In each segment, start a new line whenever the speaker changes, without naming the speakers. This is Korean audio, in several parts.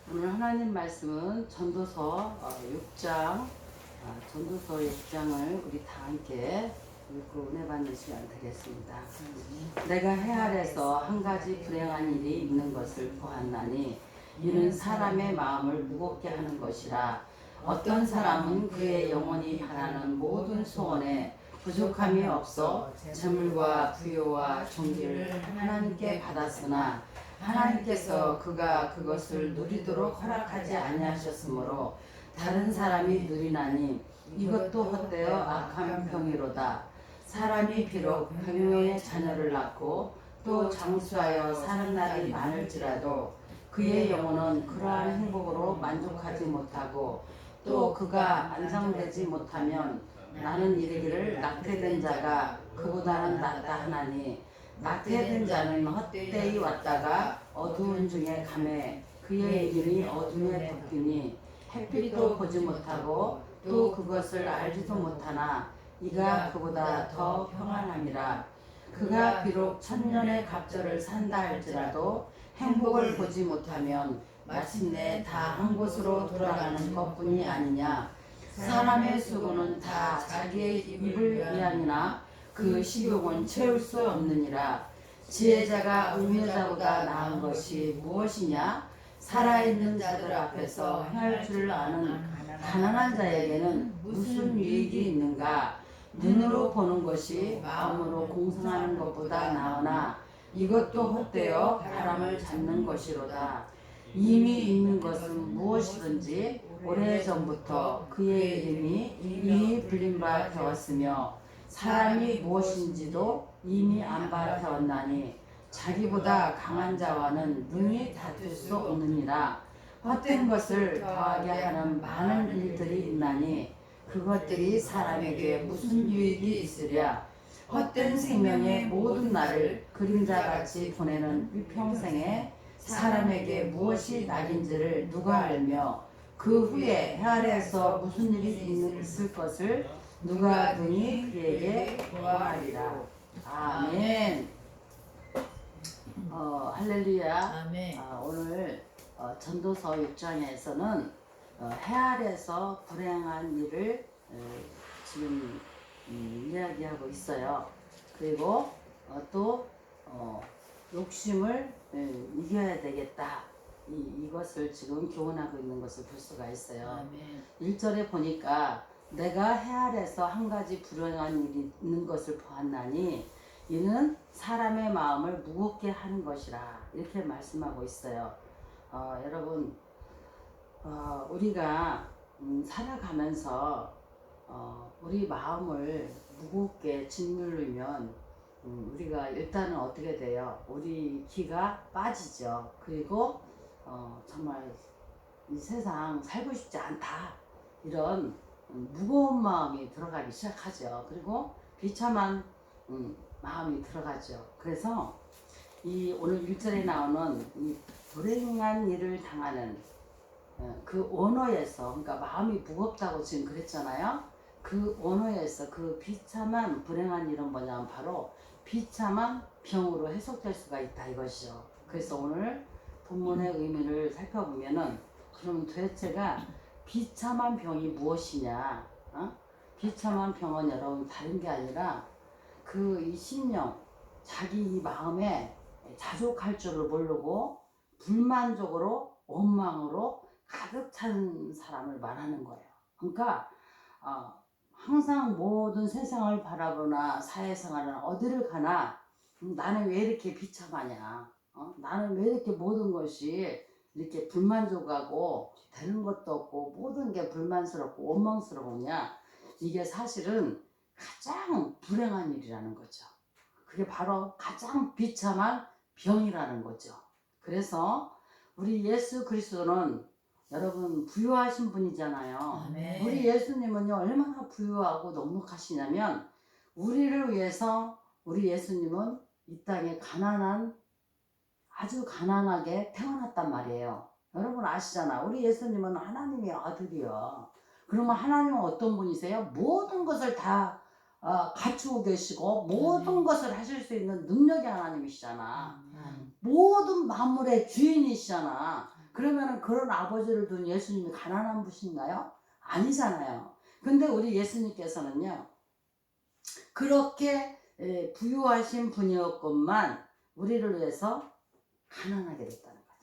오늘 하나님 말씀은 전도서 6장, 전도서 6장을 우리 다 함께 읽고 은혜 받는 시간 되겠습니다. 내가 해 아래서 한 가지 불행한 일이 있는 것을 보았나니 이는 사람의 마음을 무겁게 하는 것이라. 어떤 사람은 그의 영혼이 바라는 모든 소원에 부족함이 없어 재물과 부요와 존귀를 하나님께 받았으나 하나님께서 그가 그것을 누리도록 허락하지 아니하셨으므로 다른 사람이 누리나니 이것도 헛되어 악한 병이로다. 사람이 비록 백명의 자녀를 낳고 또 장수하여 사는 날이 많을지라도 그의 영혼은 그러한 행복으로 만족하지 못하고 또 그가 안상되지 못하면 나는 이르기를 낙태된 자가 그보다는 낫다 하나니 낙태된 자는 헛되이 왔다가 어두운 중에 가매 그의 이름이 어둠에 덮이니 햇빛도 보지 못하고 또 그것을 알지도 못하나 이가 그보다 더 평안함이라. 그가 비록 천년의 갑절을 산다 할지라도 행복을 보지 못하면 마침내 다 한 곳으로 돌아가는 것뿐이 아니냐. 사람의 수고는 다 자기의 입을 위함이나 그 식욕은 채울 수 없느니라. 지혜자가 음녀자보다 나은 것이 무엇이냐? 살아있는 자들 앞에서 행할 줄 아는 가난한 자에게는 무슨 유익이 있는가? 눈으로 보는 것이 마음으로 공성하는 것보다 나으나 이것도 헛되어 바람을 잡는 것이로다. 이미 있는 것은 무엇이든지 오래전부터 그의 이름이 이미 불린 바 되었으며 사람이 무엇인지도 이미 안 바 되었나니 자기보다 강한 자와는 능히 다툴 수 없느니라. 헛된 것을 더하게 하는 많은 일들이 있나니 그것들이 사람에게 무슨 유익이 있으랴. 헛된 생명의 모든 날을 그림자같이 보내는 일평생에 사람에게 무엇이 낙인지를 누가 알며 그 후에 해 아래에서 무슨 일이 있을 것을 누가 능히 그에게 보아하리라. 아멘. 할렐루야.
아멘.
오늘 전도서 6장에서는 해 아래에서 불행한 일을 지금 이야기하고 있어요. 그리고 또 욕심을 이겨야 되겠다. 이것을 지금 교훈하고 있는 것을 볼 수가 있어요.
아멘.
1절에 보니까 내가 해 아래서 한 가지 불행한 일이 있는 것을 보았나니 이는 사람의 마음을 무겁게 하는 것이라. 이렇게 말씀하고 있어요. 여러분, 우리가 살아가면서 우리 마음을 무겁게 짓누르면 우리가 일단은 어떻게 돼요? 우리 기가 빠지죠. 그리고 정말 이 세상 살고 싶지 않다. 이런 무거운 마음이 들어가기 시작하죠. 그리고 비참한 마음이 들어가죠. 그래서 이 오늘 1절에 나오는 이 불행한 일을 당하는 그 언어에서, 그러니까 마음이 무겁다고 지금 그랬잖아요. 그 언어에서 그 비참한 불행한 일은 뭐냐면 바로 비참한 병으로 해석될 수가 있다 이것이죠. 그래서 오늘 본문의 의미를 살펴보면은 그럼 도대체가 비참한 병이 무엇이냐? 비참한 병은 여러분 다른 게 아니라 그 이 심령, 자기 이 마음에 자족할 줄을 모르고 불만족으로 원망으로 가득 찬 사람을 말하는 거예요. 그러니까 항상 모든 세상을 바라보나 사회생활은 어디를 가나 나는 왜 이렇게 비참하냐? 나는 왜 이렇게 모든 것이 이렇게 불만족하고 되는 것도 없고 모든 게 불만스럽고 원망스러우냐? 이게 사실은 가장 불행한 일이라는 거죠. 그게 바로 가장 비참한 병이라는 거죠. 그래서 우리 예수 그리스도는 여러분 부유하신 분이잖아요.
아멘.
우리 예수님은요 얼마나 부유하고 넉넉하시냐면 우리를 위해서 우리 예수님은 이 땅에 아주 가난하게 태어났단 말이에요. 여러분 아시잖아. 우리 예수님은 하나님의 아들이요. 그러면 하나님은 어떤 분이세요? 모든 것을 다 갖추고 계시고 모든 것을 하실 수 있는 능력의 하나님이시잖아. 모든 만물의 주인이시잖아. 그러면은 그런 아버지를 둔 예수님이 가난한 분인가요? 아니잖아요. 근데 우리 예수님께서는요, 그렇게 부유하신 분이었건만 우리를 위해서 가난하게 됐다는 거죠.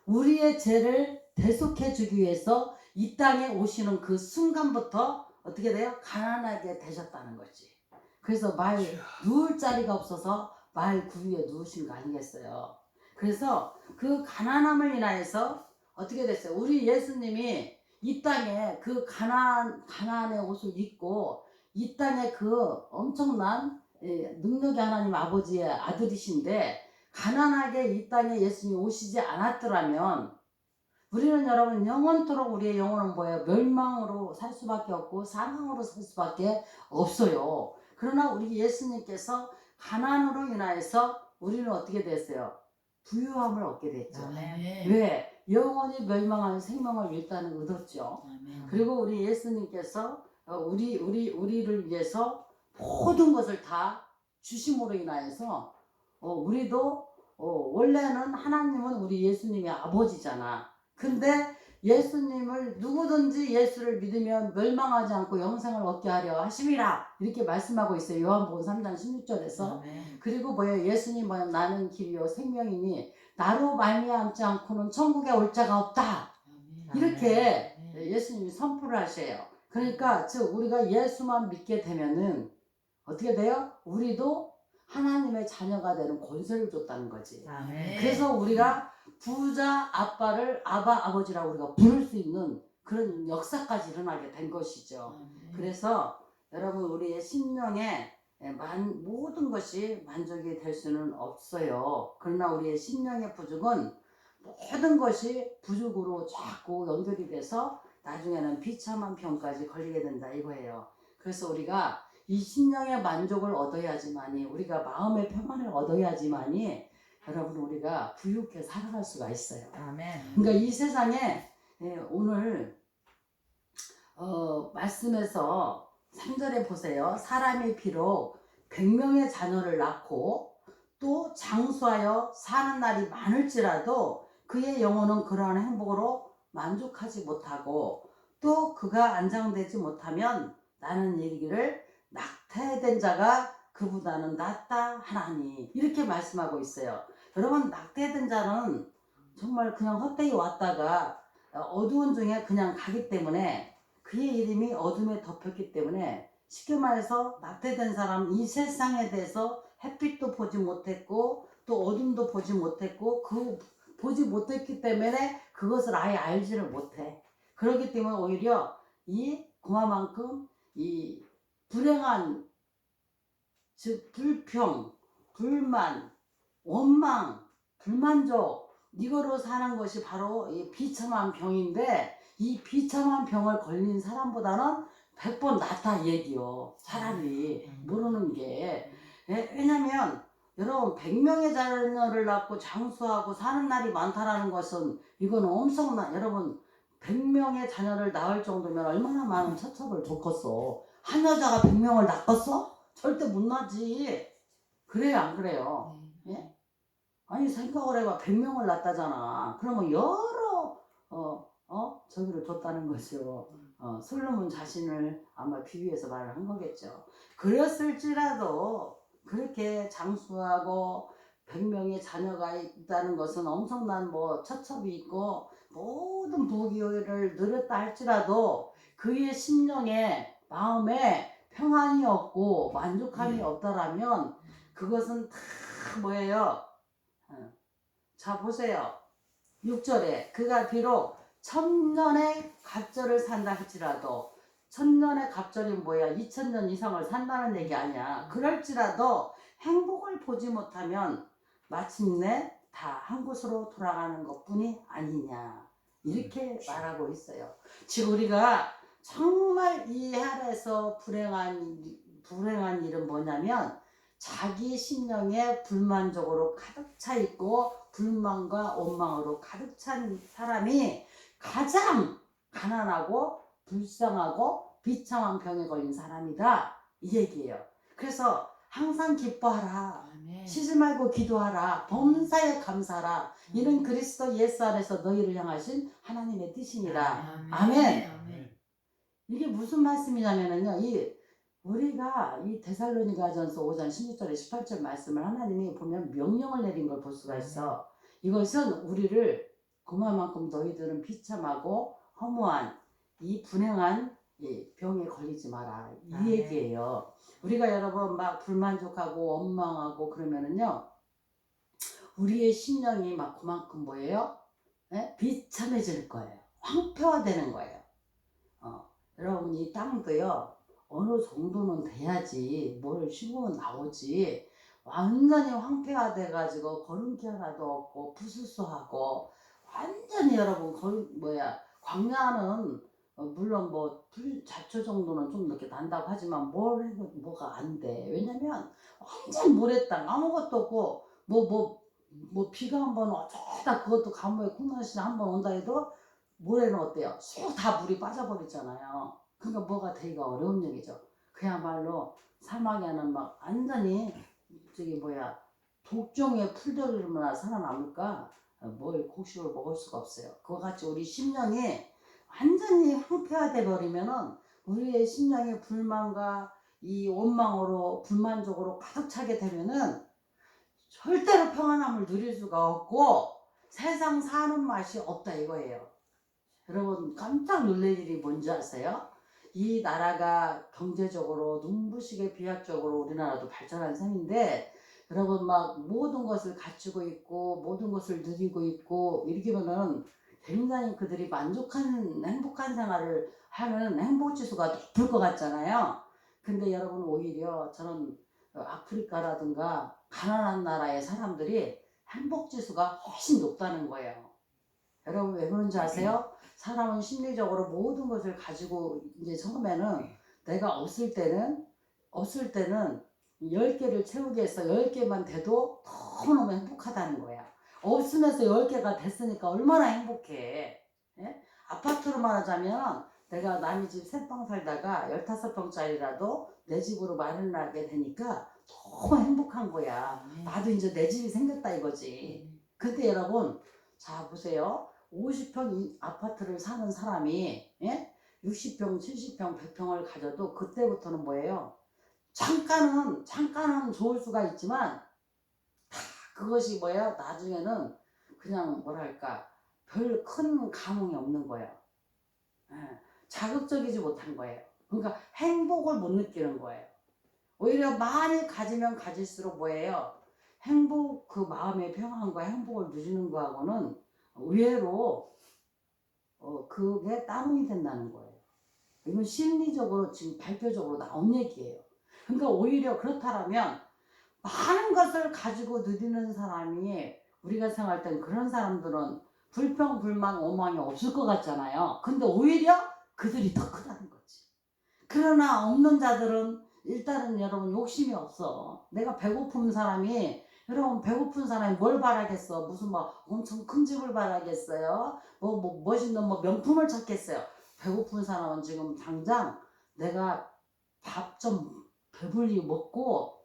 우리의 죄를 대속해 주기 위해서 이 땅에 오시는 그 순간부터 어떻게 돼요? 가난하게 되셨다는 거지. 그래서 말 누울 자리가 없어서 말 구유에 누우신 거 아니겠어요? 그래서 그 가난함을 인하여서 어떻게 됐어요? 우리 예수님이 이 땅에 그 가난의 옷을 입고 이 땅에 그 엄청난 능력의 하나님 아버지의 아들이신데 가난하게 이 땅에 예수님이 오시지 않았더라면 우리는 여러분 영원토록 우리의 영혼은 뭐예요? 멸망으로 살 수밖에 없고 사망으로 살 수밖에 없어요. 그러나 우리 예수님께서 가난으로 인하여서 우리는 어떻게 됐어요? 부유함을 얻게 됐죠.
아멘.
왜? 영원히 멸망하는 생명을 일단은 얻었죠.
아멘.
그리고 우리 예수님께서 우리를 위해서 모든 것을 다 주심으로 인하여서 우리도 원래는 하나님은 우리 예수님의 아버지잖아. 근데 예수님을 누구든지 예수를 믿으면 멸망하지 않고 영생을 얻게 하려 하심이라 이렇게 말씀하고 있어요. 요한복음 3장 16절에서. 그리고 뭐예요? 예수님 뭐예요? 나는 길이요 생명이니 나로 말미암지 않고는 천국에 올 자가 없다. 이렇게 예수님이 선포를 하셔요. 그러니까 즉 우리가 예수만 믿게 되면은 어떻게 돼요? 우리도 하나님의 자녀가 되는 권세를 줬다는 거지.
아멘.
그래서 우리가 부자 아빠를 아버지라고 우리가 부를 수 있는 그런 역사까지 일어나게 된 것이죠. 그래서 여러분 우리의 심령에 모든 것이 만족이 될 수는 없어요. 그러나 우리의 심령의 부족은 모든 것이 부족으로 자꾸 연결이 돼서 나중에는 비참한 병까지 걸리게 된다 이거예요. 그래서 우리가 이 심령의 만족을 얻어야지만이 우리가 마음의 평안을 얻어야지만이 여러분 우리가 부유하게 살아갈 수가 있어요.
아멘.
그러니까 이 세상에 오늘 말씀에서 3절에 보세요. 사람이 비록 100명의 자녀를 낳고 또 장수하여 사는 날이 많을지라도 그의 영혼은 그러한 행복으로 만족하지 못하고 또 그가 안정되지 못하면 나는 이르기를 낙태된 자가 그보다는 낫다 하나니 이렇게 말씀하고 있어요. 여러분 낙태된 자는 정말 그냥 헛되이 왔다가 어두운 중에 그냥 가기 때문에 그의 이름이 어둠에 덮였기 때문에 쉽게 말해서 낙태된 사람 이 세상에 대해서 햇빛도 보지 못했고 또 어둠도 보지 못했고 그 보지 못했기 때문에 그것을 아예 알지를 못해. 그렇기 때문에 오히려 이 그만큼 이 불행한 즉 불평, 불만, 원망, 불만족 이거로 사는 것이 바로 이 비참한 병인데 이 비참한 병을 걸린 사람보다는 100번 낫다 얘기요. 차라리 모르는 게 왜냐면 여러분 100명의 자녀를 낳고 장수하고 사는 날이 많다라는 것은 이거는 엄청난 여러분 100명의 자녀를 낳을 정도면 얼마나 많은 처첩을 줬겠어. 한 여자가 100명을 낳겠어? 절대 못 낳지. 그래요 안 그래요? 예? 아니 생각을 해봐 100명을 낳다잖아. 그러면 여러 저기를 줬다는 거죠. 솔로몬 자신을 아마 비유해서 말을 한 거겠죠. 그랬을지라도 그렇게 장수하고 100명의 자녀가 있다는 것은 엄청난 뭐 처첩이 있고 모든 부귀를 누렸다 할지라도 그의 심령에 마음에 평안이 없고 만족함이 없다라면 그것은 다 뭐예요? 자 보세요. 6절에 그가 비록 1000년의 갑절을 산다 할지라도 1000년의 갑절이 뭐야? 2000년 이상을 산다는 얘기 아니야. 그럴지라도 행복을 보지 못하면 마침내 다 한 곳으로 돌아가는 것뿐이 아니냐. 이렇게 말하고 있어요. 지금 우리가 정말 이 아래에서 불행한 일은 뭐냐면 자기 심령에 불만족으로 가득 차 있고 불만과 원망으로 가득 찬 사람이 가장 가난하고 불쌍하고 비참한 병에 걸린 사람이다 이 얘기예요. 그래서
항상 기뻐하라.
아멘.
쉬지 말고 기도하라. 범사에 감사하라. 이는 그리스도 예수 안에서 너희를 향하신 하나님의 뜻이니라. 아멘.
아멘.
이게 무슨 말씀이냐면요. 우리가 이 데살로니가전서 5장 16절에 18절 말씀을 하나님이 보면 명령을 내린 걸 볼 수가 있어. 이것은 우리를 그만큼 너희들은 비참하고 허무한 이 분행한 이 병에 걸리지 마라. 이
아멘.
얘기예요. 우리가 여러분 막 불만족하고 원망하고 그러면은요. 우리의 심령이 막 그만큼 뭐예요? 예? 비참해질 거예요. 황폐화되는 거예요. 여러분 이 땅도요. 어느 정도는 돼야지 뭘 심으면 나오지. 완전히 황폐화돼 가지고 거름기 하나도 없고 부수수하고 완전히 여러분 광야는 물론 뭐 잡초 정도는 좀 이렇게 난다고 하지만 뭘 해도 뭐가 안 돼. 왜냐면 완전 모래땅 아무것도 없고 뭐 비가 한번 어쩌다 그것도 가뭄에 콩나시 한번 온다 해도 모래는 어때요? 쑥 다 물이 빠져버리잖아요. 그러니까 뭐가 되기가 어려운 얘기죠. 그야말로 사막에는 막 완전히 독종의 풀들이나 살아남을까? 뭘 곡식을 먹을 수가 없어요. 그와 같이 우리 심령이 완전히 황폐화돼 버리면은 우리의 심령이 불만과 이 원망으로 불만족으로 가득 차게 되면은 절대로 평안함을 누릴 수가 없고 세상 사는 맛이 없다 이거예요. 여러분 깜짝 놀랄 일이 뭔지 아세요? 이 나라가 경제적으로 눈부시게 비약적으로 우리나라도 발전한 셈인데 여러분 막 모든 것을 갖추고 있고 모든 것을 누리고 있고 이렇게면은 굉장히 그들이 만족한 행복한 생활을 하는 행복지수가 높을 것 같잖아요. 근데 여러분 오히려 저는 아프리카라든가 가난한 나라의 사람들이 행복지수가 훨씬 높다는 거예요. 여러분 왜 그런지 아세요? 사람은 심리적으로 모든 것을 가지고 이제 처음에는 내가 없을 때는 10개를 채우기 위해서 10개만 돼도 너무너무 행복하다는 거야. 없으면서 10개가 됐으니까 얼마나 행복해. 예? 아파트로 말하자면 내가 남의 집 3평 살다가 15평짜리라도 내 집으로 마련하게 되니까 너무 행복한 거야. 나도 이제 내 집이 생겼다 이거지. 근데 여러분 자 보세요. 50평 아파트를 사는 사람이 60평, 70평, 100평을 가져도 그때부터는 뭐예요? 잠깐은 좋을 수가 있지만 그것이 뭐야? 나중에는 그냥 뭐랄까 별 큰 감흥이 없는 거예요. 자극적이지 못한 거예요. 그러니까 행복을 못 느끼는 거예요. 오히려 많이 가지면 가질수록 뭐예요? 그 마음의 평안과 행복을 누리는 거하고는 의외로 그게 따로 된다는 거예요. 이건 심리적으로 지금 발표적으로 나온 얘기예요. 그러니까 오히려 그렇다면 많은 것을 가지고 누리는 사람이 우리가 생각할 땐 그런 사람들은 불평, 불만, 오만이 없을 것 같잖아요. 근데 오히려 그들이 더 크다는 거지. 그러나 없는 자들은 일단은 여러분 욕심이 없어. 내가 배고픈 사람이 여러분 배고픈 사람이 뭘 바라겠어? 무슨 막 엄청 큰 집을 바라겠어요? 멋있는 명품을 찾겠어요? 배고픈 사람은 지금 당장 내가 밥 좀 배불리 먹고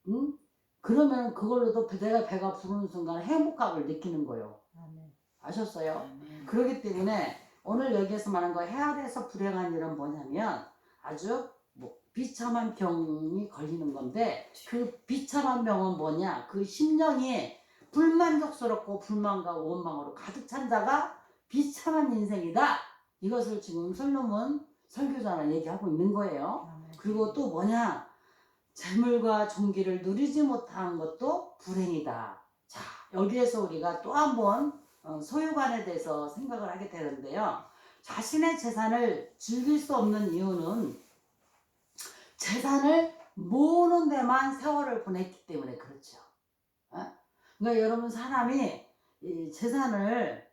응? 그러면 그걸로도 내가 배가 부르는 순간 행복감을 느끼는 거예요. 아셨어요? 그렇기 때문에 오늘 여기에서 말하는 거 해아래서 불행한 일은 뭐냐면 아주 비참한 병이 걸리는 건데 그 비참한 병은 뭐냐? 그 심령이 불만족스럽고 불만과 원망으로 가득 찬 자가 비참한 인생이다. 이것을 지금 솔로몬 설교자는 얘기하고 있는 거예요. 그리고 또 뭐냐? 재물과 존귀를 누리지 못한 것도 불행이다. 자, 여기에서 우리가 또 한번 소유관에 대해서 생각을 하게 되는데요. 자신의 재산을 즐길 수 없는 이유는 재산을 모으는 데만 세월을 보냈기 때문에 그렇죠. 그러니까 여러분 사람이 이 재산을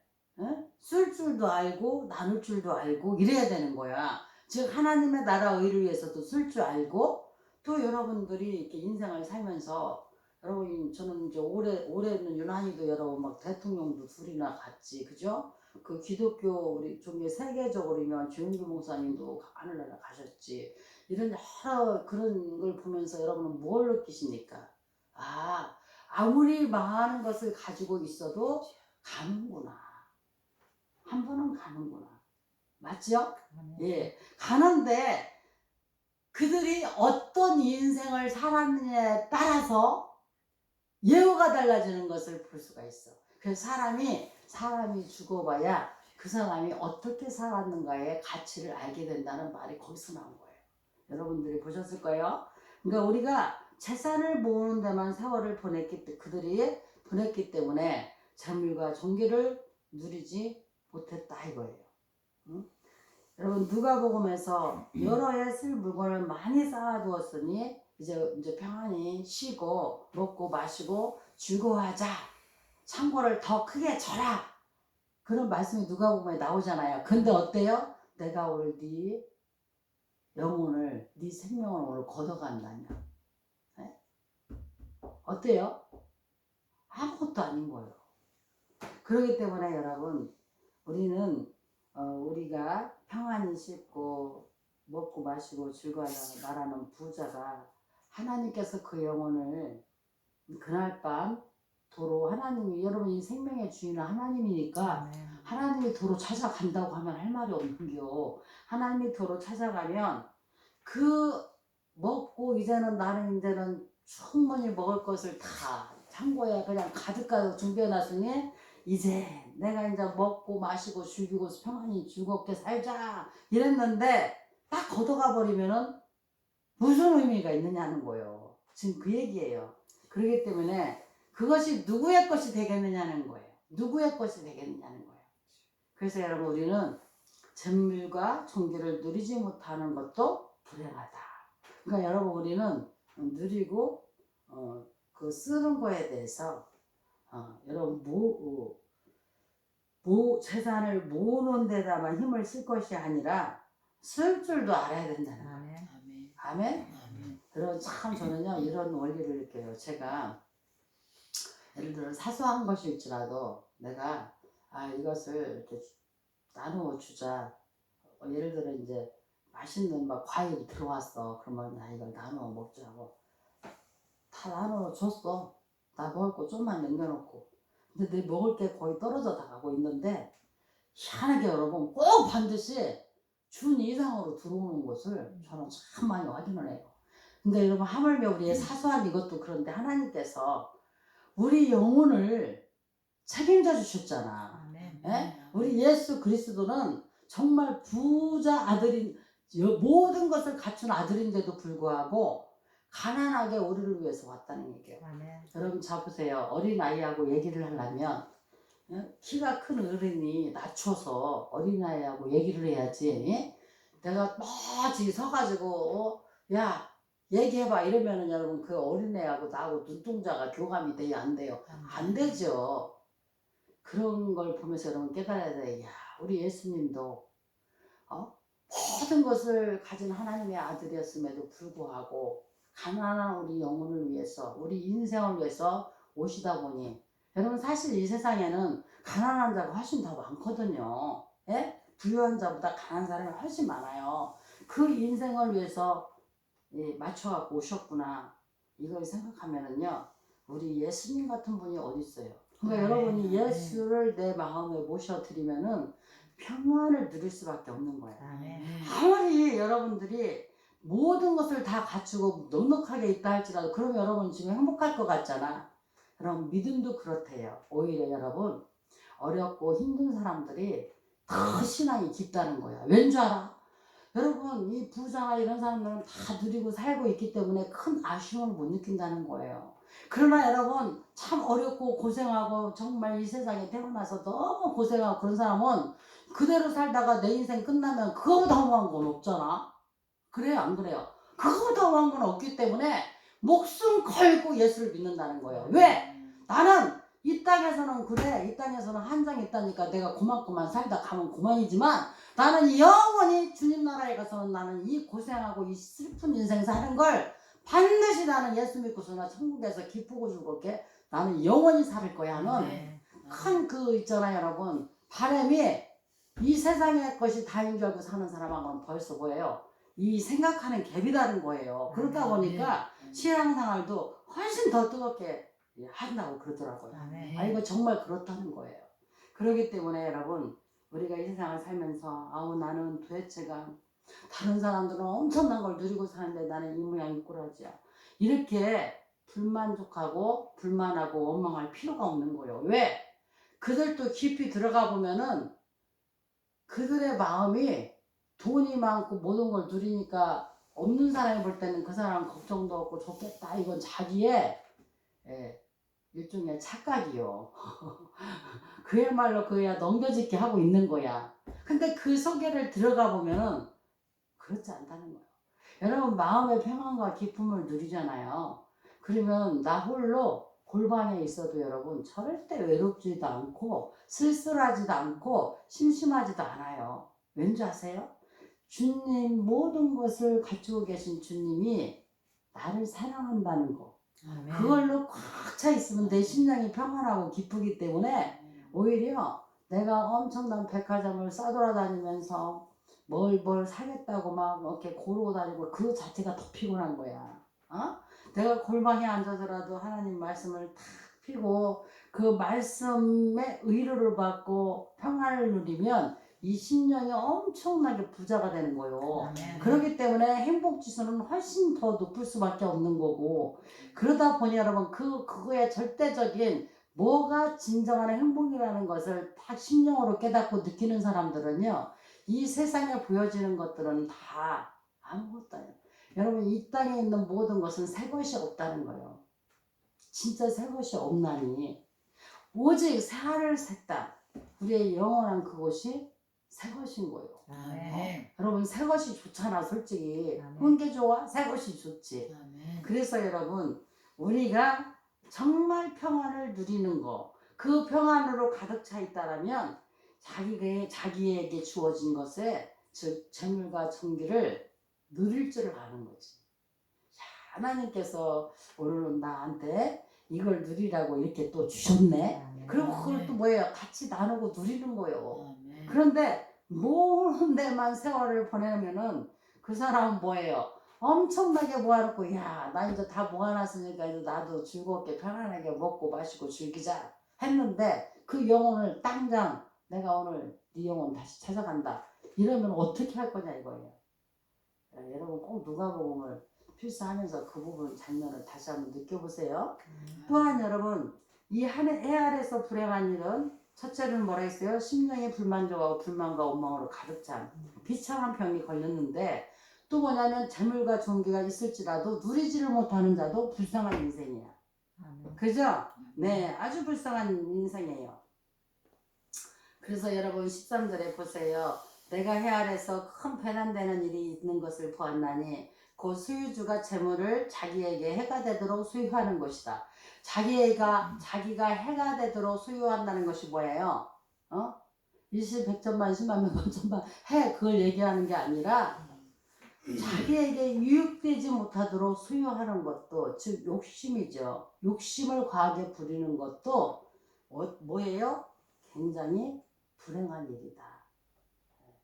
쓸 줄도 알고 나눌 줄도 알고 이래야 되는 거야. 즉 하나님의 나라 의를 위해서도 쓸 줄 알고 또 여러분들이 이렇게 인생을 살면서 여러분 저는 이제 올해는 유난히도 여러분 막 대통령도 둘이나 갔지 그죠? 그 기독교 우리 종교 세계적으로면 주영규 목사님도 하늘나라 가셨지. 이런 여러 그런 걸 보면서 여러분은 뭘 느끼십니까? 아무리 많은 것을 가지고 있어도 가는구나. 한 번은 가는구나. 맞죠? 예. 가는데 그들이 어떤 인생을 살았느냐에 따라서 예후가 달라지는 것을 볼 수가 있어. 그래서 사람이 죽어봐야 그 사람이 어떻게 살았는가의 가치를 알게 된다는 말이 거기서 나온 거예요. 여러분들이 보셨을 거예요. 그러니까 우리가 재산을 모으는 데만 세월을 그들이 보냈기 때문에 재물과 존귀를 누리지 못했다 이거예요. 응? 여러분 누가복음에서 여러 해 쓸 물건을 많이 쌓아두었으니 이제 평안히 쉬고 먹고 마시고 즐거워하자. 창고를 더 크게 쳐라. 그런 말씀이 누가복음에 나오잖아요. 근데 어때요? 내가 오늘 네 영혼을 네 생명을 오늘 걷어간다냐. 네? 어때요? 아무것도 아닌 거예요. 그렇기 때문에 여러분 우리는 우리가 평안히 씻고 먹고 마시고 즐거워하라고 말하는 부자가 하나님께서 그 영혼을 그날 밤 도로 하나님이 여러분 이 생명의 주인은 하나님이니까 하나님이 도로 찾아간다고 하면 할 말이 없는겨. 하나님이 도로 찾아가면 그 먹고 나는 충분히 먹을 것을 다 창고에 그냥 가득 준비해놨으니 이제 내가 이제 먹고 마시고 즐기고 평안히 즐겁게 살자 이랬는데 딱 걷어가 버리면은 무슨 의미가 있느냐는 거예요. 지금 그 얘기예요. 그렇기 때문에 그것이 누구의 것이 되겠느냐는 거예요. 누구의 것이 되겠느냐는 거예요. 그래서 여러분 우리는 재물과 존귀를 누리지 못하는 것도 불행하다. 그러니까 여러분 우리는 누리고 그 쓰는 거에 대해서 여러분 재산을 모으는 데다만 힘을 쓸 것이 아니라 쓸 줄도 알아야 된다는 거예요. 아멘. 그럼 참 저는요 이런 원리를 느껴요. 제가 예를 들어 사소한 것일지라도 내가 이것을 이렇게 나누어 주자. 예를 들어 이제 맛있는 막 과일이 들어왔어. 그러면 나 이걸 나누어 먹자고 다 나누어 줬어. 나 먹을 거 좀만 남겨놓고. 근데 내 먹을 게 거의 떨어져 나가고 있는데 희한하게 여러분 꼭 반드시 준 이상으로 들어오는 것을 저는 참 많이 확인을 해요. 근데 여러분 하물며 우리의 사소한 이것도 그런데 하나님께서 우리 영혼을 책임져 주셨잖아. 예? 우리 예수 그리스도는 정말 부자 아들인 모든 것을 갖춘 아들인데도 불구하고 가난하게 우리를 위해서 왔다는 얘기예요. 여러분 자 보세요. 어린아이하고 얘기를 하려면 키가 큰 어른이 낮춰서 어린아이하고 얘기를 해야지. 내가 뻗지 서가지고 야 얘기해봐 이러면은 여러분 그 어린애하고 나하고 눈동자가 교감이 돼요 안 돼요? 안 되죠. 그런 걸 보면서 여러분 깨달아야 돼. 야 우리 예수님도 모든 것을 가진 하나님의 아들이었음에도 불구하고 가난한 우리 영혼을 위해서 우리 인생을 위해서 오시다 보니 여러분 사실 이 세상에는 가난한 자가 훨씬 더 많거든요. 예? 부유한 자보다 가난한 사람이 훨씬 많아요. 그 인생을 위해서 맞춰갖고 오셨구나 이걸 생각하면은요 우리 예수님 같은 분이 어디 있어요. 그러니까 여러분이 예수를 내 마음에 모셔드리면은 평안을 누릴 수밖에 없는 거예요. 아무리 여러분들이 모든 것을 다 갖추고 넉넉하게 있다 할지라도 그럼 여러분 지금 행복할 것 같잖아. 그럼 믿음도 그렇대요. 오히려 여러분 어렵고 힘든 사람들이 더 신앙이 깊다는 거야. 왠 줄 알아? 여러분 이 부자나 이런 사람들은 다 누리고 살고 있기 때문에 큰 아쉬움을 못 느낀다는 거예요. 그러나 여러분 참 어렵고 고생하고 정말 이 세상에 태어나서 너무 고생하고 그런 사람은 그대로 살다가 내 인생 끝나면 그거보다 험한 건 없잖아. 그래요 안 그래요? 그거보다 험한 건 없기 때문에 목숨 걸고 예수를 믿는다는 거예요. 왜? 나는 이 땅에서는 그래 이 땅에서는 한정이 있다니까 내가 고만고만 살다 가면 그만이지만 나는 영원히 주님 나라에 가서는 나는 이 고생하고 이 슬픈 인생 사는 걸 반드시 나는 예수 믿고서나 천국에서 기쁘고 즐겁게 나는 영원히 살 거야 하는 큰 그 있잖아요 여러분 바람이 이 세상의 것이 다인 줄 알고 사는 사람하고는 벌써 뭐예요? 이 생각하는 갭이 다른 거예요. 그러다 보니까 신앙생활도 훨씬 더 뜨겁게 한다고 그러더라고요. 아, 이거 정말 그렇다는 거예요. 그렇기 때문에 여러분, 우리가 이 세상을 살면서 아우 나는 도대체가 다른 사람들은 엄청난 걸 누리고 사는데 나는 이 모양 이 꼴하지야. 이렇게 불만족하고 불만하고 원망할 필요가 없는 거예요. 왜? 그들도 깊이 들어가 보면은 그들의 마음이 돈이 많고 모든 걸 누리니까 없는 사람이 볼 때는 그 사람 걱정도 없고 좋겠다. 이건 자기의 일종의 착각이요. 그야말로 그야 넘겨짓기 하고 있는 거야. 근데 그 속에를 들어가 보면은 그렇지 않다는 거예요. 여러분 마음의 평안과 기쁨을 누리잖아요. 그러면 나 홀로 골방에 있어도 여러분 절대 외롭지도 않고 쓸쓸하지도 않고 심심하지도 않아요. 왠지 아세요? 주님 모든 것을 갖추고 계신 주님이 나를 사랑한다는 거. 그걸로 꽉 차 있으면 내 심령이 평안하고 기쁘기 때문에 오히려 내가 엄청난 백화점을 싸돌아다니면서 뭘 사겠다고 막 이렇게 고르고 다니고 그 자체가 더 피곤한 거야. 어? 내가 골방에 앉아서라도 하나님 말씀을 탁 피고 그 말씀의 의로를 받고 평안을 누리면 이 심령이 엄청나게 부자가 되는 거예요. 그렇기 때문에 행복 지수는 훨씬 더 높을 수밖에 없는 거고 그러다 보니 여러분 그거의 절대적인 뭐가 진정한 행복이라는 것을 딱 심령으로 깨닫고 느끼는 사람들은요. 이 세상에 보여지는 것들은 다 아무것도 아니에요. 여러분 이 땅에 있는 모든 것은 새 것이 없다는 거예요. 진짜 새 것이 없나니 오직 새 하늘 새 땅 우리의 영원한 그것이 새 것인 거예요. 여러분 새 것이 좋잖아 솔직히. 헌게 좋아? 새 것이 좋지. 그래서 여러분 우리가 정말 평안을 누리는 거 그 평안으로 가득 차 있다라면 자기에게 주어진 것에 즉 재물과 정기를 누릴 줄 아는 거지. 하나님께서 오늘은 나한테 이걸 누리라고 이렇게 또 주셨네. 그리고 그걸 또 뭐예요? 같이 나누고 누리는 거예요. 그런데 모든 데만 세월을 보내면은 그 사람은 뭐예요? 엄청나게 모아놓고 야 나 이제 다 모아놨으니까 이제 나도 즐겁게 편안하게 먹고 마시고 즐기자 했는데 그 영혼을 당장 내가 오늘 네 영혼 다시 찾아간다 이러면 어떻게 할 거냐 이거예요. 여러분 꼭 누가복음을 필사하면서 그 부분 장면을 다시 한번 느껴보세요. 또한 여러분 이 해 아래서 불행한 일은 첫째는 뭐라 했어요? 심령이 불만족하고 불만과 원망으로 가득 찬 비참한 병이 걸렸는데 또 뭐냐면 재물과 존귀가 있을지라도 누리지를 못하는 자도 불쌍한 인생이야. 그죠? 네, 아주 불쌍한 인생이에요. 그래서 여러분 13절에 보세요. 내가 해 아래서 큰 배난되는 일이 있는 것을 보았나니 그 소유주가 재물을 자기에게 해가 되도록 소유하는 것이다. 자기가 해가 되도록 소유한다는 것이 뭐예요? 일시 백천만 십만 백천만 해 그걸 얘기하는 게 아니라 자기에게 유익되지 못하도록 소유하는 것도 즉 욕심이죠. 욕심을 과하게 부리는 것도 뭐예요? 굉장히 불행한 일이다.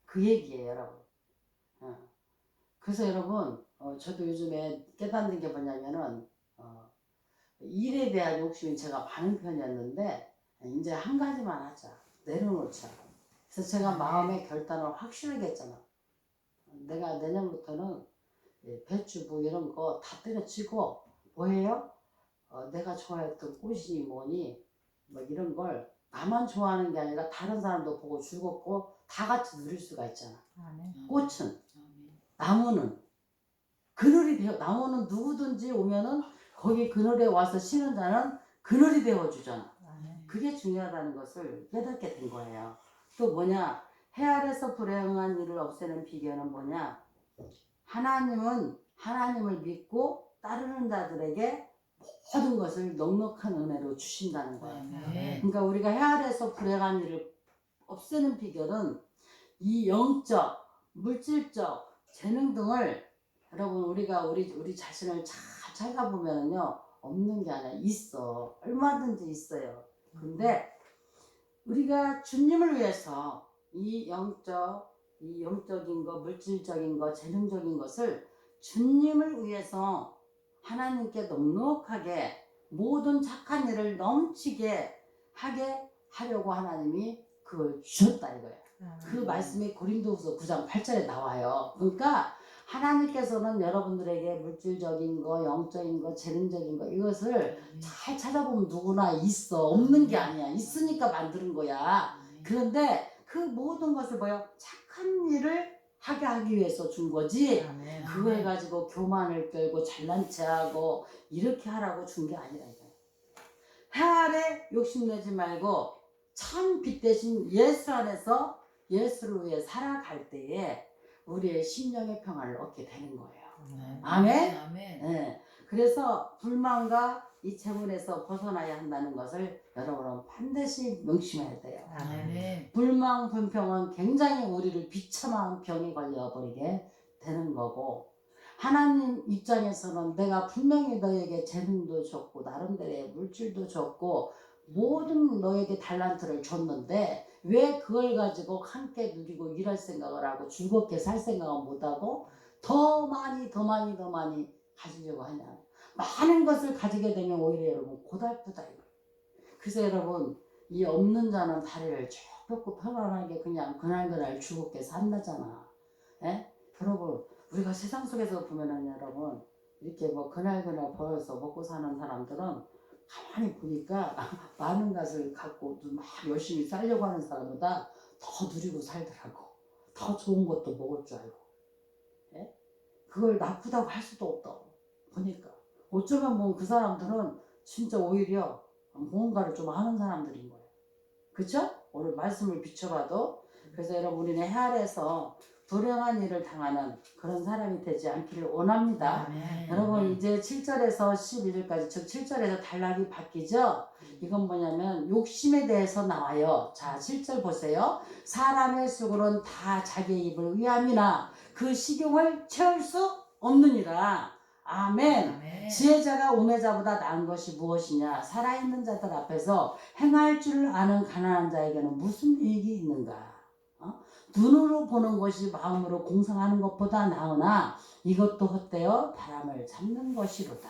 그 얘기예요, 여러분. 그래서 여러분, 저도 요즘에 깨닫는 게 뭐냐면은 일에 대한 욕심이 제가 많은 편이었는데 이제 한 가지만 하자. 내려놓자. 그래서 제가 마음의 결단을 확실하게 했잖아. 내가 내년부터는 배추 뭐 이런 거 다 때려치고 뭐예요? 내가 좋아했던 꽃이 뭐니 뭐 이런 걸 나만 좋아하는 게 아니라 다른 사람도 보고 즐겁고 다 같이 누릴 수가 있잖아. 꽃은 나무는 그늘이 되어 나무는 누구든지 오면은 거기 그늘에 와서 쉬는 자는 그늘이 되어주잖아. 그게 중요하다는 것을 깨닫게 된 거예요. 또 뭐냐 해 아래서 불행한 일을 없애는 비결은 뭐냐 하나님은 하나님을 믿고 따르는 자들에게 모든 것을 넉넉한 은혜로 주신다는 거예요. 그러니까 우리가 해 아래서 불행한 일을 없애는 비결은 이 영적, 물질적, 재능 등을 여러분 우리가 우리 자신을 잘 찾아보면요 없는 게 아니라 있어. 얼마든지 있어요. 근데 우리가 주님을 위해서 이 영적인 거, 물질적인 거, 재능적인 것을 주님을 위해서 하나님께 넉넉하게 모든 착한 일을 넘치게 하게 하려고 하나님이 그걸 주셨다 이거예요. 그 말씀이 고린도후서 9장 8절에 나와요. 그러니까 하나님께서는 여러분들에게 물질적인 거, 영적인 거, 재능적인 거 이것을 잘 찾아보면 누구나 있어. 없는 게 아니야. 있으니까 만드는 거야. 그런데 그 모든 것을 뭐야? 착한 일을 하게 하기 위해서 준 거지. 그걸 가지고 교만을 끌고 잘난 체하고 이렇게 하라고 준 게 아니라 이거야. 해 아래 욕심내지 말고 참 빛 대신 예수 안에서 예수를 위해 살아갈 때에 우리의 심령의 평안을 얻게 되는 거예요. 아멘. 네. 그래서 불만과 이 재물에서 벗어나야 한다는 것을 여러분은 반드시 명심해야 돼요. 불만, 불평은 굉장히 우리를 비참한 병에 걸려버리게 되는 거고, 하나님 입장에서는 내가 분명히 너에게 재능도 줬고 나름대로의 물질도 줬고 모든 너에게 달란트를 줬는데 왜 그걸 가지고 함께 누리고 일할 생각을 하고 즐겁게 살 생각을 못하고 더 많이 가지려고 하냐. 많은 것을 가지게 되면 오히려 여러분 고달프다. 그래서 여러분 이 없는 자는 다리를 쭉 펴고 편안하게 그냥 그날 즐겁게 산다잖아. 예? 여러분 우리가 세상 속에서 보면은 여러분 이렇게 뭐 그날 벌어서 먹고 사는 사람들은 가만히 보니까 많은 것을 갖고 막 열심히 살려고 하는 사람보다 더 누리고 살더라고. 더 좋은 것도 먹을 줄 알고. 예? 그걸 나쁘다고 할 수도 없다고. 보니까. 어쩌면 뭐 그 사람들은 진짜 오히려 뭔가를 좀 하는 사람들인 거예요. 그쵸? 오늘 말씀을 비춰봐도. 그래서 여러분 우리는 해 아래에서 불행한 일을 당하는 그런 사람이 되지 않기를 원합니다. 여러분 이제 7절에서 11절까지 즉 7절에서 단락이 바뀌죠. 이건 뭐냐면 욕심에 대해서 나와요. 자 7절 보세요. 사람의 수고는 다 자기의 입을 위함이나 그 식용을 채울 수 없느니라. 아멘. 지혜자가 우매자보다 나은 것이 무엇이냐. 살아있는 자들 앞에서 행할 줄을 아는 가난한 자에게는 무슨 이익이 있는가. 눈으로 보는 것이 마음으로 공상하는 것보다 나으나 이것도 헛되어 바람을 잡는 것이로다.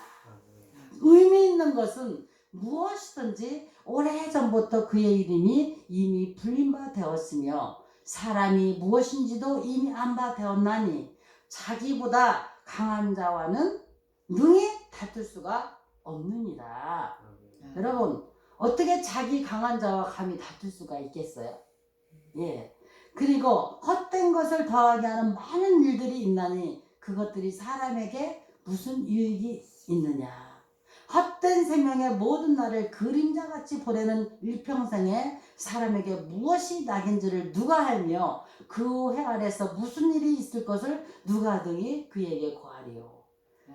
의미 있는 것은 무엇이든지 오래전부터 그의 이름이 이미 불린 바 되었으며 사람이 무엇인지도 이미 안 바 되었나니 자기보다 강한 자와는 능히 다툴 수가 없느니라. 여러분 어떻게 자기 강한 자와 감히 다툴 수가 있겠어요? 예. 그리고 헛된 것을 더하게 하는 많은 일들이 있나니 그것들이 사람에게 무슨 유익이 있느냐. 헛된 생명의 모든 날을 그림자같이 보내는 일평생에 사람에게 무엇이 낙인지를 누가 알며 그 해 아래서 무슨 일이 있을 것을 누가 등이 그에게 고하리요.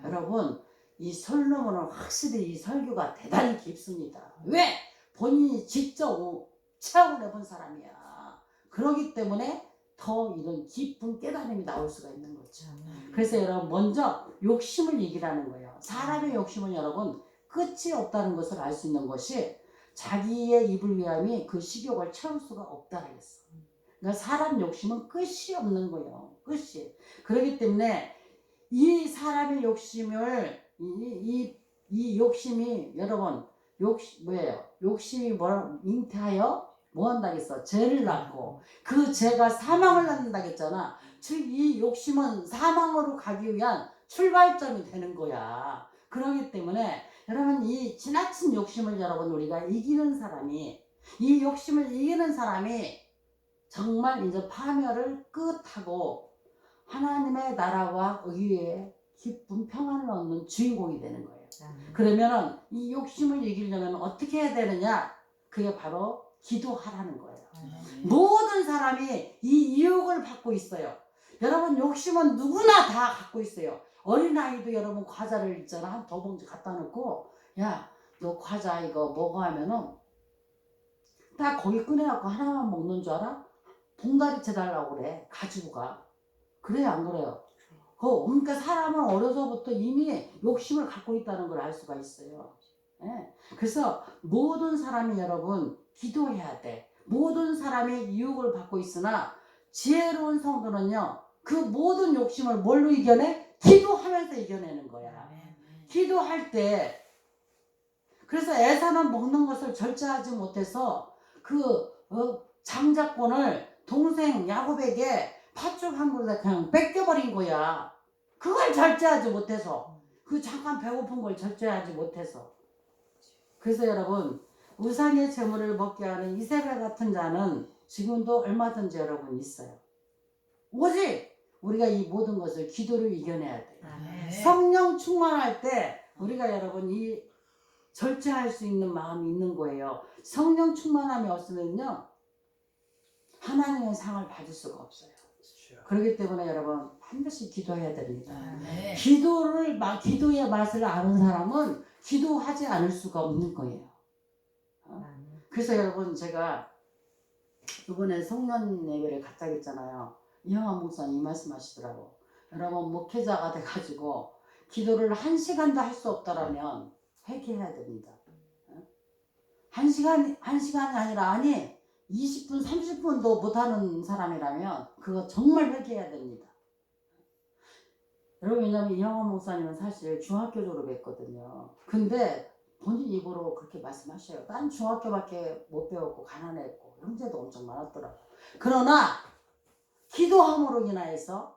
여러분 이 솔로몬은 확실히 이 설교가 대단히 깊습니다. 왜? 본인이 직접 체험을 해본 사람이야. 그러기 때문에 더 이런 깊은 깨달음이 나올 수가 있는 거죠. 그래서 여러분 먼저 욕심을 이기라는 거예요. 사람의 욕심은 여러분 끝이 없다는 것을 알 수 있는 것이 자기의 입을 위함이 그 식욕을 채울 수가 없다는 거였어. 그러니까 사람 욕심은 끝이 없는 거예요. 끝이. 그렇기 때문에 이 사람의 욕심을 이 욕심이 여러분 뭐예요? 욕심이 잉태하여 뭐 한다겠어? 죄를 낳고 그 죄가 사망을 낳는다겠잖아. 즉 이 욕심은 사망으로 가기 위한 출발점이 되는 거야. 그렇기 때문에 여러분 이 지나친 욕심을 여러분 우리가 이기는 사람이 이 욕심을 이기는 사람이 정말 이제 파멸을 끝하고 하나님의 나라와 의의 기쁨 평안을 얻는 주인공이 되는 거예요. 그러면은 이 욕심을 이기려면 어떻게 해야 되느냐? 그게 바로 기도하라는 거예요. 모든 사람이 이 유혹을 받고 있어요. 여러분 욕심은 누구나 다 갖고 있어요. 어린아이도 여러분 과자를 있잖아. 한 도봉지 갖다 놓고 야 너 과자 이거 먹어 하면은 다 거기 꺼내갖고 하나만 먹는 줄 알아? 봉다리채 달라고 그래. 가지고 가. 그래요 안 그래요? 그러니까 사람은 어려서부터 이미 욕심을 갖고 있다는 걸 알 수가 있어요. 예. 그래서 모든 사람이 여러분 기도해야 돼. 모든 사람이 유혹을 받고 있으나 지혜로운 성도는요 그 모든 욕심을 뭘로 이겨내? 기도하면서 이겨내는 거야. 기도할 때 그래서 에사는 먹는 것을 절제하지 못해서 그 장자권을 동생 야곱에게 팥죽 한 그릇에 그냥 뺏겨버린 거야. 그걸 절제하지 못해서 그 잠깐 배고픈 걸 절제하지 못해서. 그래서 여러분 우상의 재물을 먹게 하는 이세벨 같은 자는 지금도 얼마든지 여러분 있어요. 오직 우리가 이 모든 것을 기도로 이겨내야 돼요. 성령 충만할 때 우리가 여러분 이 절제할 수 있는 마음이 있는 거예요. 성령 충만함이 없으면요 하나님의 상을 받을 수가 없어요. 그렇기 때문에 여러분 반드시 기도해야 됩니다. 기도의 맛을 아는 사람은 기도하지 않을 수가 없는 거예요. 그래서 여러분 제가 이번에 성년 예배를 갔다 했잖아요. 이영환 목사님 이 말씀하시더라고. 여러분 목회자가 돼가지고 기도를 1시간도 할 수 없다라면 회개해야 됩니다. 1시간이 아니라 아니 20분 30분도 못하는 사람이라면 그거 정말 회개해야 됩니다. 여러분 왜냐면 이영환 목사님은 사실 중학교 졸업했거든요. 근데 본인 입으로 그렇게 말씀하셔요. 난 중학교밖에 못 배웠고 가난했고 형제도 엄청 많았더라고. 그러나 기도함으로 인하여서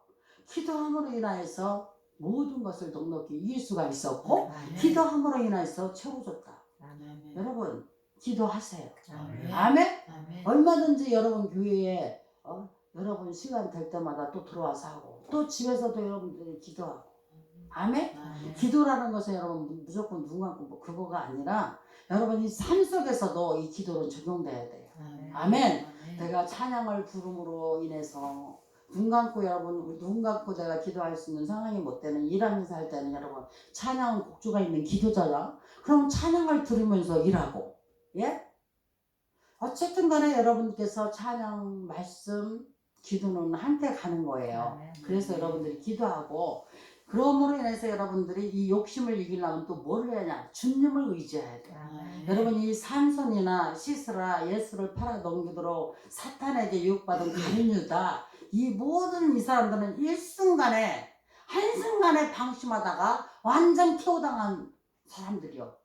모든 것을 넉넉히 이길 수가 있었고 기도함으로 인하여서 채워줬다. 여러분 기도하세요. 아멘. 얼마든지 여러분 교회에 여러분 시간 될 때마다 또 들어와서 하고 또 집에서도 여러분들이 기도하고 아멘. 기도라는 것은 여러분 무조건 눈 감고 뭐 그거가 아니라 여러분이 삶 속에서도 이 기도는 적용돼야 돼요. 아멘. 내가 찬양을 부름으로 인해서 눈 감고 내가 기도할 수 있는 상황이 못 되는 일하면서 할 때는 여러분 찬양은 곡조가 있는 기도잖아. 그럼 찬양을 들으면서 일하고 예? 어쨌든 간에 여러분께서 찬양, 말씀, 기도는 한때 가는 거예요. 그래서 여러분들이 기도하고 그럼으로 인해서 여러분들이 이 욕심을 이기려면 또 뭘 해야 하냐? 주님을 의지해야 돼요. 여러분 이 삼손이나 시스라 예수를 팔아 넘기도록 사탄에게 유혹받은 가룟유다 이 모든 이 사람들은 한순간에 방심하다가 완전 태워당한 사람들이요.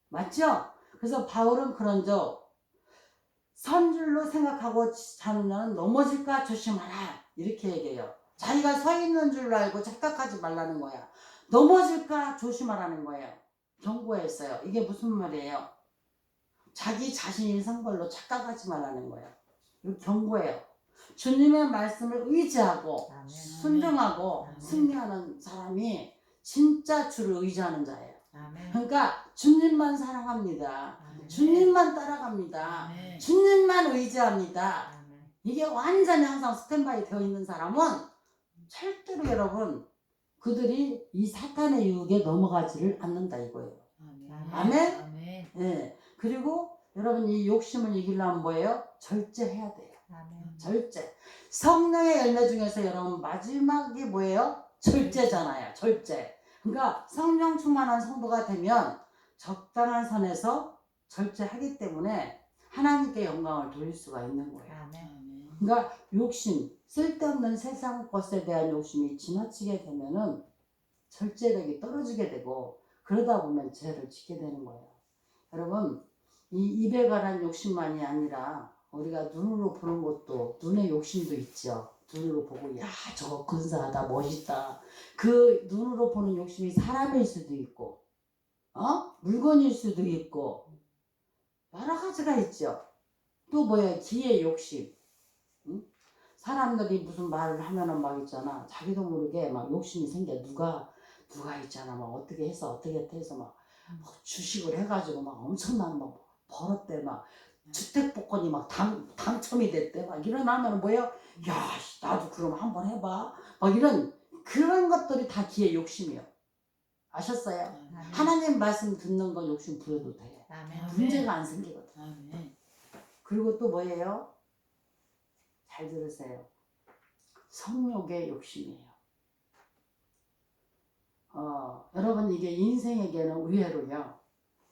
맞죠? 그래서 바울은 그런즉 선줄로 생각하고 자는 자는 넘어질까 조심하라 이렇게 얘기해요. 자기가 서 있는 줄 알고 착각하지 말라는 거야. 넘어질까 조심하라는 거예요. 경고했어요. 이게 무슨 말이에요? 자기 자신이 선 걸로 착각하지 말라는 거예요. 이거 경고예요. 주님의 말씀을 의지하고 순종하고 승리하는 사람이 진짜 주를 의지하는 자예요. 그러니까 주님만 사랑합니다. 주님만 따라갑니다. 주님만 의지합니다. 이게 완전히 항상 스탠바이 되어 있는 사람은 절대로 여러분 그들이 이 사탄의 유혹에 넘어가지를 않는다 이거예요. 아멘. 네. 그리고 여러분 이 욕심을 이기려면 뭐예요? 절제해야 돼요. 절제. 성령의 열매 중에서 여러분 마지막이 뭐예요? 절제잖아요. 절제. 그러니까 성령 충만한 성도가 되면 적당한 선에서 절제하기 때문에 하나님께 영광을 돌릴 수가 있는 거예요. 그러니까 욕심, 쓸데없는 세상 것에 대한 욕심이 지나치게 되면은 절제력이 떨어지게 되고 그러다 보면 죄를 짓게 되는 거예요. 여러분 이 입에 관한 욕심만이 아니라 우리가 눈으로 보는 것도 눈의 욕심도 있죠. 눈으로 보고 야 저거 근사하다 멋있다. 그 눈으로 보는 욕심이 사람일 수도 있고 물건일 수도 있고 여러 가지가 있죠. 또 뭐야 기의 욕심. 응? 사람들이 무슨 말을 하면은 막 있잖아. 자기도 모르게 막 욕심이 생겨. 누가 있잖아. 막 어떻게 해서 막 주식을 해가지고 막 엄청난 막 벌었대. 막 주택복권이 막 당첨이 됐대. 막 일어나면 뭐예요? 야 나도 그럼 한번 해봐. 막 이런 그런 것들이 다 기의 욕심이에요. 아셨어요? 하나님 말씀 듣는 건 욕심 부려도 돼. 문제가 안 생기거든. 그리고 또 뭐예요? 잘 들으세요. 성욕의 욕심이에요. 여러분 이게 인생에게는 의외로요.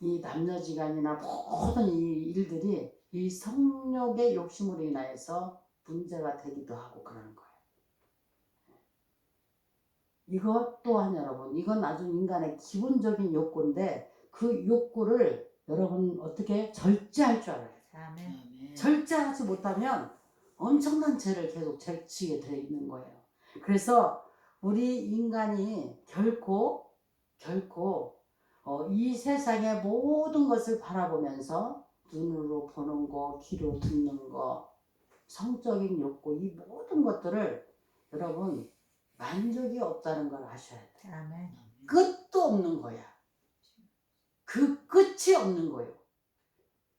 이 남녀지간이나 모든 이 일들이 이 성욕의 욕심으로 인하여서 문제가 되기도 하고 그러는 거예요. 이것 또한 여러분, 이건 아주 인간의 기본적인 욕구인데 그 욕구를 여러분 어떻게 절제할 줄 알아요.
아멘.
절제하지 못하면 엄청난 죄를 계속 저지게 되어 있는 거예요. 그래서 우리 인간이 결코 이 세상의 모든 것을 바라보면서 눈으로 보는 거, 귀로 듣는 거, 성적인 욕구, 이 모든 것들을 여러분 만족이 없다는 걸 아셔야 돼요.
아멘.
끝도 없는 거야. 그 끝이 없는 거예요.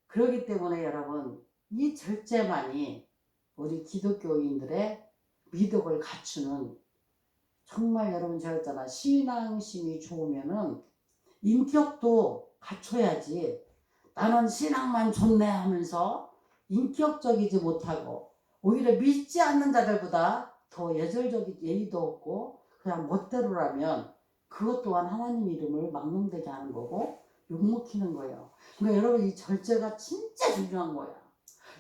그렇기 때문에 여러분 이 절제만이 우리 기독교인들의 미덕을 갖추는, 정말 여러분 제가 했잖아, 신앙심이 좋으면은 인격도 갖춰야지. 나는 신앙만 좋네 하면서 인격적이지 못하고 오히려 믿지 않는 자들보다 더 예절적인 예의도 없고 그냥 멋대로라면 그것 또한 하나님 이름을 망령되게 하는 거고 욕먹히는 거예요. 그러니까 여러분 이 절제가 진짜 중요한 거야.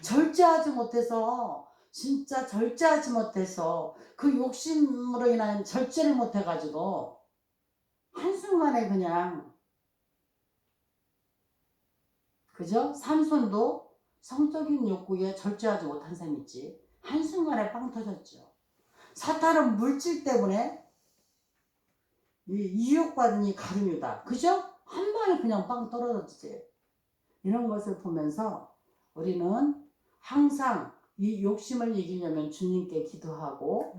절제하지 못해서, 진짜 절제하지 못해서 그 욕심으로 인한 절제를 못해가지고 한순간에 그냥, 그죠? 삼손도 성적인 욕구에 절제하지 못한 셈 있지. 한순간에 빵 터졌죠. 사탄은 물질 때문에 이욕받으니 가룟유다. 그죠? 한 방에 그냥 빵 떨어졌지. 이런 것을 보면서 우리는 항상 이 욕심을 이기려면 주님께 기도하고,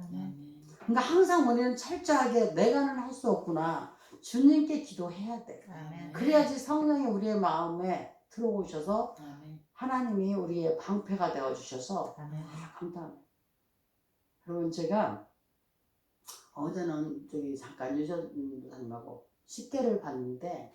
그러니까 항상 우리는 철저하게 내가는 할 수 없구나. 주님께 기도해야 돼.
아멘.
그래야지 성령이 우리의 마음에 들어오셔서
아멘.
하나님이 우리의 방패가 되어 주셔서
아멘.
감사합니다. 여러분 제가 어제는 저기 잠깐 유전님하고 식대를 봤는데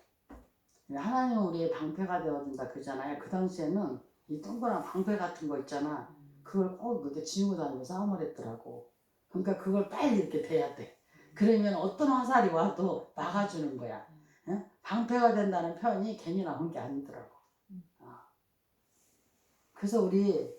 하나님은 우리의 방패가 되어준다 그러잖아요. 그 당시에는 이 동그란 방패 같은 거 있잖아. 그걸 꼭 이렇게 지니고 다니고 싸움을 했더라고. 그러니까 그걸 빨리 이렇게 대야 돼. 그러면 어떤 화살이 와도 막아주는 거야. 응? 방패가 된다는 표현이 괜히 나온 게 아니더라고. 그래서 우리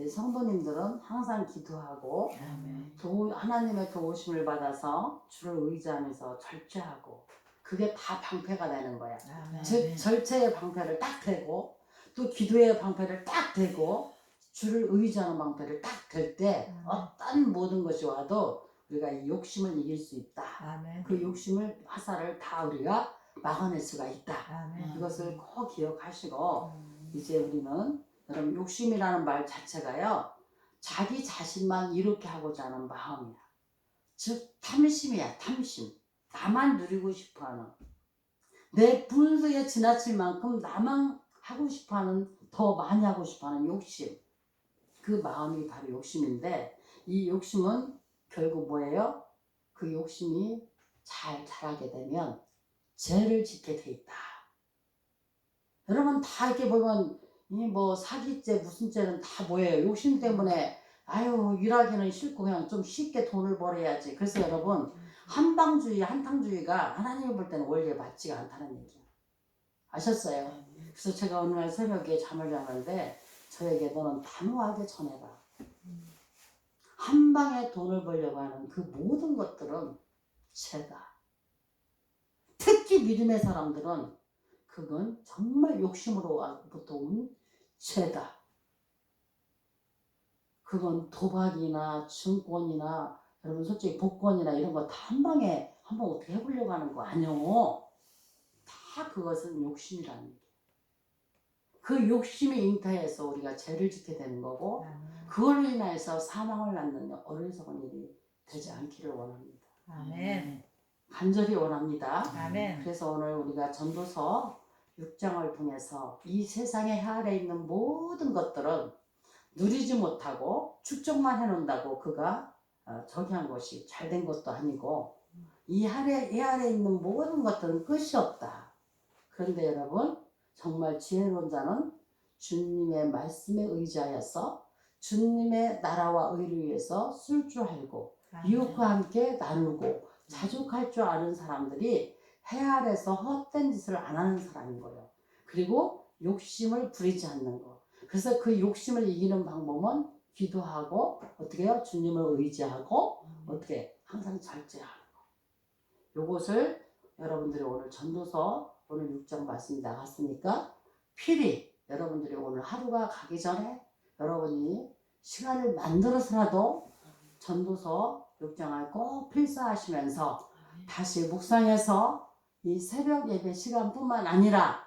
성도님들은 항상 기도하고
아멘.
하나님의 도우심을 받아서 주를 의지하면서 절제하고, 그게 다 방패가 되는 거야.
아멘.
즉 절제의 방패를 딱 대고 또 기도의 방패를 딱 대고 주를 의지하는 방패를 딱 댈 때 어떤 모든 것이 와도 우리가 이 욕심을 이길 수 있다.
아멘.
그 욕심을 화살을 다 우리가 막아낼 수가 있다.
아멘.
그것을 꼭 기억하시고 이제 우리는, 여러분 욕심이라는 말 자체가요 자기 자신만 이롭게 하고자 하는 마음이야. 즉 탐심이야. 탐심. 나만 누리고 싶어하는, 내 분수에 지나칠 만큼 나만 하고 싶어하는, 더 많이 하고 싶어하는 욕심. 그 마음이 바로 욕심인데 이 욕심은 결국 뭐예요? 그 욕심이 잘 자라게 되면 죄를 짓게 돼 있다. 여러분 다 이렇게 보면 이 뭐 사기죄 무슨 죄는 다 뭐예요? 욕심 때문에 아유 일하기는 싫고 그냥 좀 쉽게 돈을 벌어야지. 그래서 여러분 한방주의 한탕주의가 하나님이 볼 때는 원리에 맞지가 않다는 얘기야. 아셨어요? 그래서 제가 어느 날 새벽에 잠을 자는데 저에게 너는 단호하게 전해라. 한 방에 돈을 벌려고 하는 그 모든 것들은 죄다. 특히 믿음의 사람들은 그건 정말 욕심으로부터 온 죄다. 그건 도박이나 증권이나 여러분 솔직히 복권이나 이런 거 다 한 방에 한번 어떻게 해보려고 하는 거 아니요. 다 그것은 욕심이라는 얘기예요. 그 욕심에 잉태해서 우리가 죄를 짓게 되는 거고 그걸로 인해서 사망을 낳는 어리석은 일이 되지 않기를 원합니다.
아멘.
간절히 원합니다.
아멘.
그래서 오늘 우리가 전도서 6장을 통해서 이 세상의 해 아래 있는 모든 것들은 누리지 못하고 축적만 해놓는다고 그가 저기 한 것이 잘된 것도 아니고 이 해 아래 있는 모든 것들은 끝이 없다. 그런데 여러분 정말 지혜로운 자는 주님의 말씀에 의지하여서 주님의 나라와 의를 위해서 쓸 줄 알고 이웃과 함께 나누고 자족할 줄 아는 사람들이 해 아래서 헛된 짓을 안 하는 사람인 거예요. 그리고 욕심을 부리지 않는 거. 그래서 그 욕심을 이기는 방법은 기도하고 어떻게 해요? 주님을 의지하고 어떻게 항상 절제하는 거. 요것을 여러분들이 오늘 전도서 오늘 6장 말씀이 나갔으니까 필히 여러분들이 오늘 하루가 가기 전에 여러분이 시간을 만들어서라도 전도서 6장을 꼭 필사하시면서 다시 묵상해서 이 새벽 예배 시간뿐만 아니라